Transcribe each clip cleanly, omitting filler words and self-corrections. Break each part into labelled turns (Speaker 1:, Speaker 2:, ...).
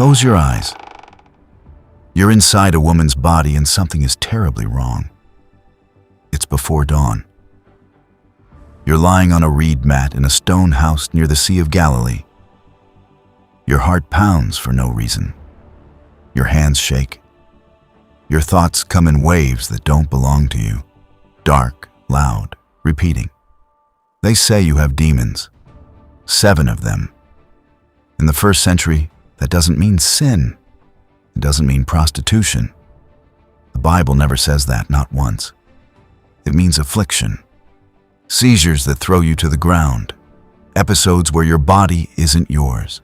Speaker 1: Close your eyes. You're inside a woman's body and something is terribly wrong. It's before dawn. You're lying on a reed mat in a stone house near the Sea of Galilee. Your heart pounds for no reason. Your hands shake. Your thoughts come in waves that don't belong to you. Dark, loud, repeating. They say you have demons. 7 of them. In the first century, that doesn't mean sin. It doesn't mean prostitution. The Bible never says that, not once. It means affliction. Seizures that throw you to the ground. Episodes where your body isn't yours.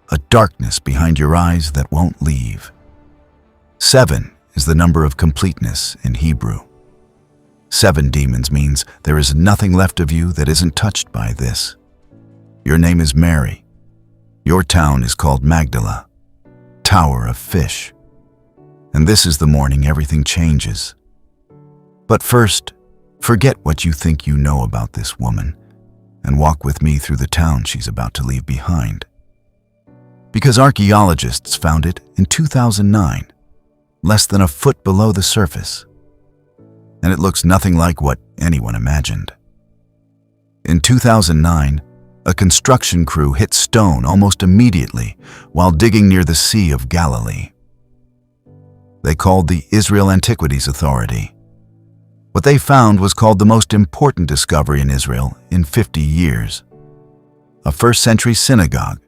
Speaker 1: A darkness behind your eyes that won't leave. 7 is the number of completeness in Hebrew. 7 demons means there is nothing left of you that isn't touched by this. Your name is Mary. Your town is called Magdala, Tower of Fish. And this is the morning everything changes. But first, forget what you think you know about this woman and walk with me through the town she's about to leave behind. Because archaeologists found it in 2009, less than a foot below the surface. And it looks nothing like what anyone imagined. In 2009, a construction crew hit stone almost immediately while digging near the Sea of Galilee. They called the Israel Antiquities Authority. What they found was called the most important discovery in Israel in 50 years. A first-century synagogue,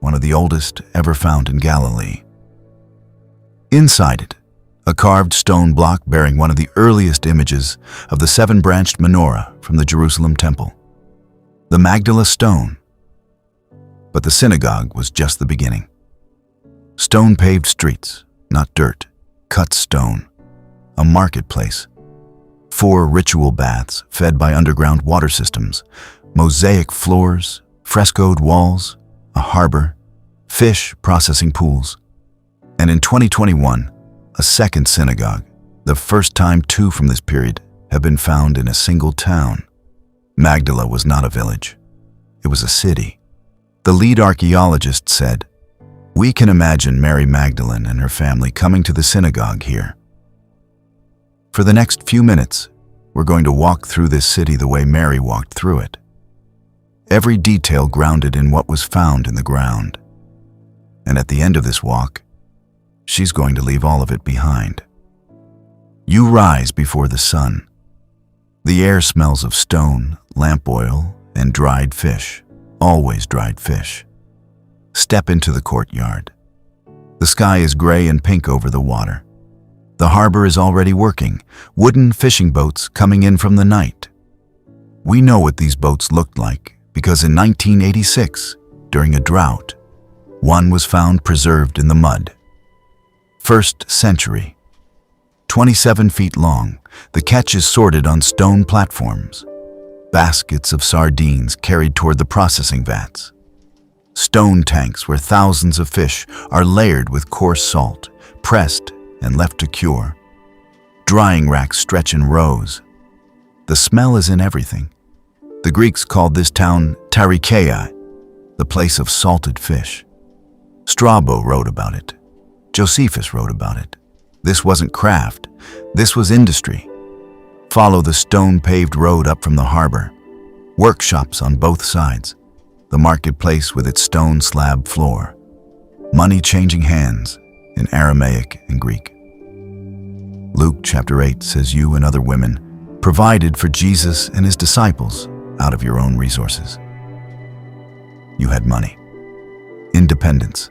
Speaker 1: one of the oldest ever found in Galilee. Inside it, a carved stone block bearing one of the earliest images of the 7-branched menorah from the Jerusalem temple. The Magdala stone. But the synagogue was just the beginning. Stone-paved streets, not dirt, cut stone. A marketplace. 4 ritual baths fed by underground water systems. Mosaic floors, frescoed walls, a harbor, fish processing pools. And in 2021, a second synagogue, the first time 2 from this period have been found in a single town. Magdala was not a village. It was a city. The lead archaeologist said, "We can imagine Mary Magdalene and her family coming to the synagogue here." For the next few minutes, we're going to walk through this city the way Mary walked through it. Every detail grounded in what was found in the ground. And at the end of this walk, she's going to leave all of it behind. You rise before the sun. The air smells of stone, lamp oil, and dried fish, always dried fish. Step into the courtyard. The sky is gray and pink over the water. The harbor is already working, wooden fishing boats coming in from the night. We know what these boats looked like because in 1986, during a drought, one was found preserved in the mud. First century. 27 feet long, the catch is sorted on stone platforms. Baskets of sardines carried toward the processing vats. Stone tanks where thousands of fish are layered with coarse salt, pressed and left to cure. Drying racks stretch in rows. The smell is in everything. The Greeks called this town Tarikeia, the place of salted fish. Strabo wrote about it. Josephus wrote about it. This wasn't craft, this was industry. Follow the stone-paved road up from the harbor. Workshops on both sides. The marketplace with its stone slab floor. Money changing hands in Aramaic and Greek. Luke chapter 8 says you and other women provided for Jesus and his disciples out of your own resources. You had money, independence,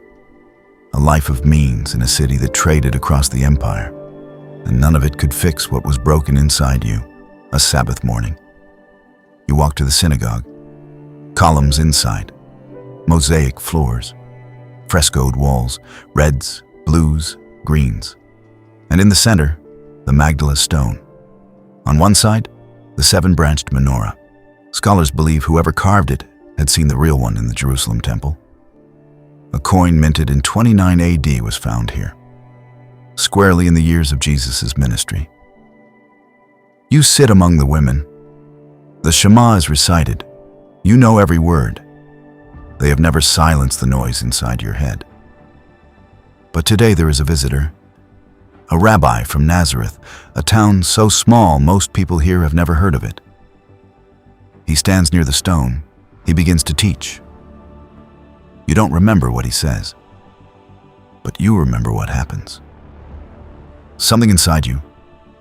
Speaker 1: a life of means in a city that traded across the empire, and none of it could fix what was broken inside you. A Sabbath morning. You walk to the synagogue. Columns inside, mosaic floors, frescoed walls, reds, blues, greens. And in the center, the Magdala stone. On one side, the 7-branched menorah. Scholars believe whoever carved it had seen the real one in the Jerusalem temple. A coin minted in 29 AD was found here, squarely in the years of Jesus' ministry. You sit among the women. The Shema is recited. You know every word. They have never silenced the noise inside your head. But today there is a visitor, a rabbi from Nazareth, a town so small most people here have never heard of it. He stands near the stone. He begins to teach. You don't remember what he says, but you remember what happens. Something inside you,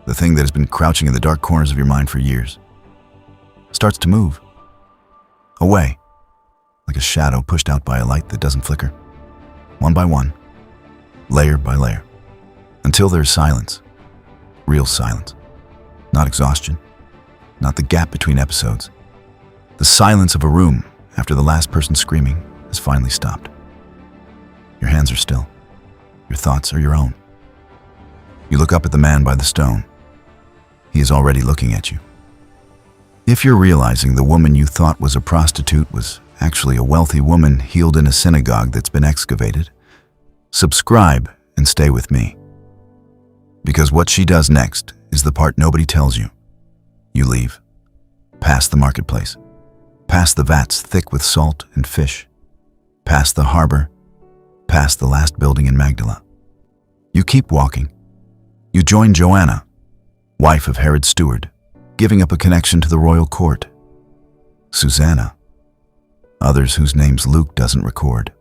Speaker 1: the thing that has been crouching in the dark corners of your mind for years, starts to move. Away, like a shadow pushed out by a light that doesn't flicker. One by one, layer by layer, until there's silence. Real silence. Not exhaustion. Not the gap between episodes. The silence of a room after the last person screaming has finally stopped. Your hands are still. Your thoughts are your own. You look up at the man by the stone. He is already looking at you. If you're realizing the woman you thought was a prostitute was actually a wealthy woman healed in a synagogue that's been excavated, subscribe and stay with me. Because what she does next is the part nobody tells you. You leave, past the marketplace, past the vats thick with salt and fish, past the harbor, past the last building in Magdala. You keep walking. You join Joanna, wife of Herod's steward, giving up a connection to the royal court. Susanna, others whose names Luke doesn't record.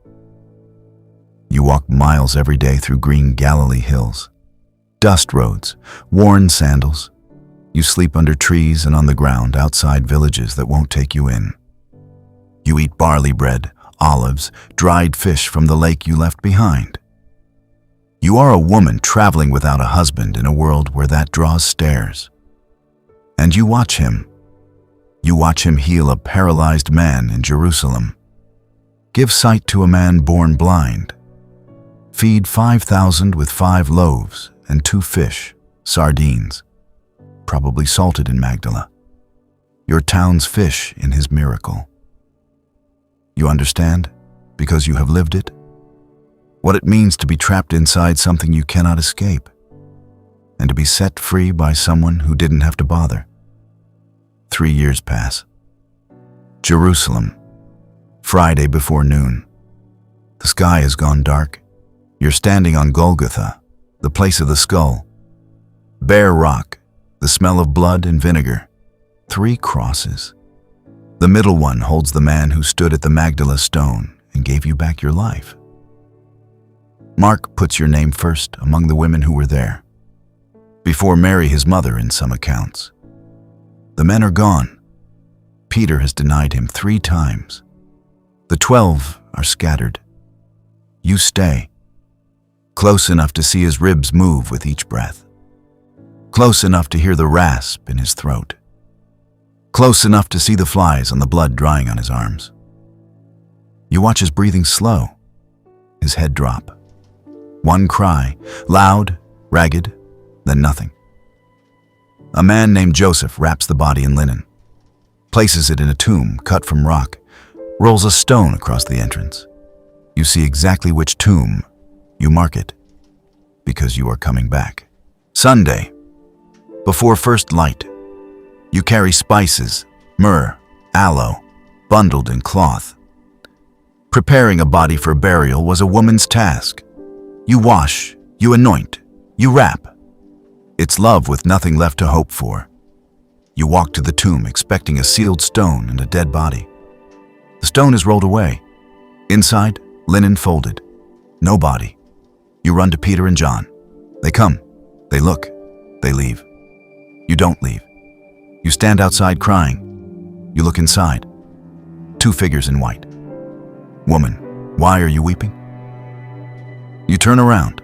Speaker 1: You walk miles every day through green Galilee hills, dust roads, worn sandals. You sleep under trees and on the ground outside villages that won't take you in. You eat barley bread, olives, dried fish from the lake you left behind. You are a woman traveling without a husband in a world where that draws stares. And you watch him. You watch him heal a paralyzed man in Jerusalem, give sight to a man born blind, feed 5,000 with 5 loaves and 2 fish, sardines, probably salted in Magdala, your town's fish in his miracle. You understand, because you have lived it, what it means to be trapped inside something you cannot escape, and to be set free by someone who didn't have to bother. 3 years pass. Jerusalem, Friday before noon. The sky has gone dark. You're standing on Golgotha, the place of the skull. Bare rock, the smell of blood and vinegar. 3 crosses. The middle one holds the man who stood at the Magdala stone and gave you back your life. Mark puts your name first among the women who were there, before Mary, his mother, in some accounts. The men are gone. Peter has denied him 3 times. The 12 are scattered. You stay, close enough to see his ribs move with each breath, close enough to hear the rasp in his throat, close enough to see the flies on the blood drying on his arms. You watch his breathing slow, his head drop. One cry, loud, ragged, then nothing. A man named Joseph wraps the body in linen, places it in a tomb cut from rock, rolls a stone across the entrance. You see exactly which tomb. You mark it, because you are coming back. Sunday, before first light, you carry spices, myrrh, aloe, bundled in cloth. Preparing a body for burial was a woman's task. You wash, you anoint, you wrap. It's love with nothing left to hope for. You walk to the tomb expecting a sealed stone and a dead body. The stone is rolled away. Inside, linen folded. No body. You run to Peter and John. They come. They look. They leave. You don't leave. You stand outside crying. You look inside. 2 figures in white. Woman, why are you weeping? You turn around.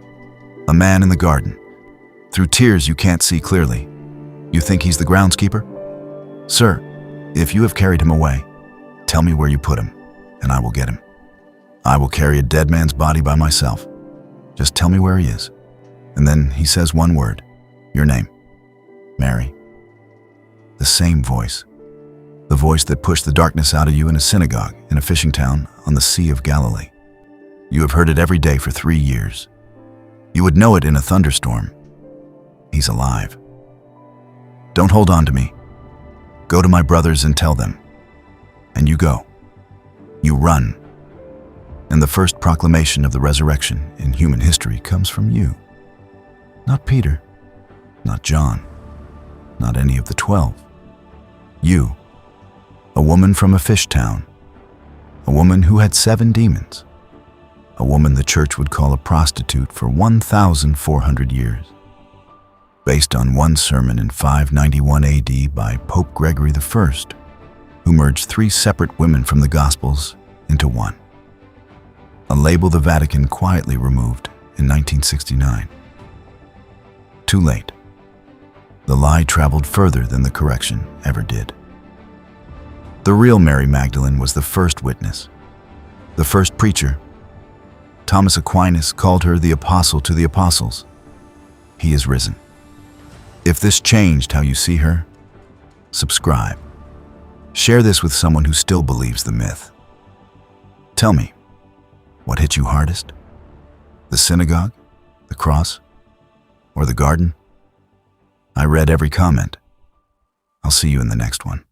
Speaker 1: A man in the garden. Through tears you can't see clearly. You think he's the groundskeeper? Sir, if you have carried him away, tell me where you put him, and I will get him. I will carry a dead man's body by myself. Just tell me where he is. And then he says one word. Your name. Mary. The same voice. The voice that pushed the darkness out of you in a synagogue in a fishing town on the Sea of Galilee. You have heard it every day for 3 years. You would know it in a thunderstorm. He's alive. Don't hold on to me. Go to my brothers and tell them. And you go. You run. And the first proclamation of the resurrection in human history comes from you. Not Peter, not John, not any of the 12. You, a woman from a fish town, a woman who had 7 demons, a woman the church would call a prostitute for 1,400 years. Based on one sermon in 591 AD by Pope Gregory I, who merged 3 separate women from the Gospels into one. A label the Vatican quietly removed in 1969. Too late. The lie traveled further than the correction ever did. The real Mary Magdalene was the first witness, the first preacher. Thomas Aquinas called her the apostle to the apostles. He is risen. If this changed how you see her, subscribe. Share this with someone who still believes the myth. Tell me, what hit you hardest? The synagogue, the cross, or the garden? I read every comment. I'll see you in the next one.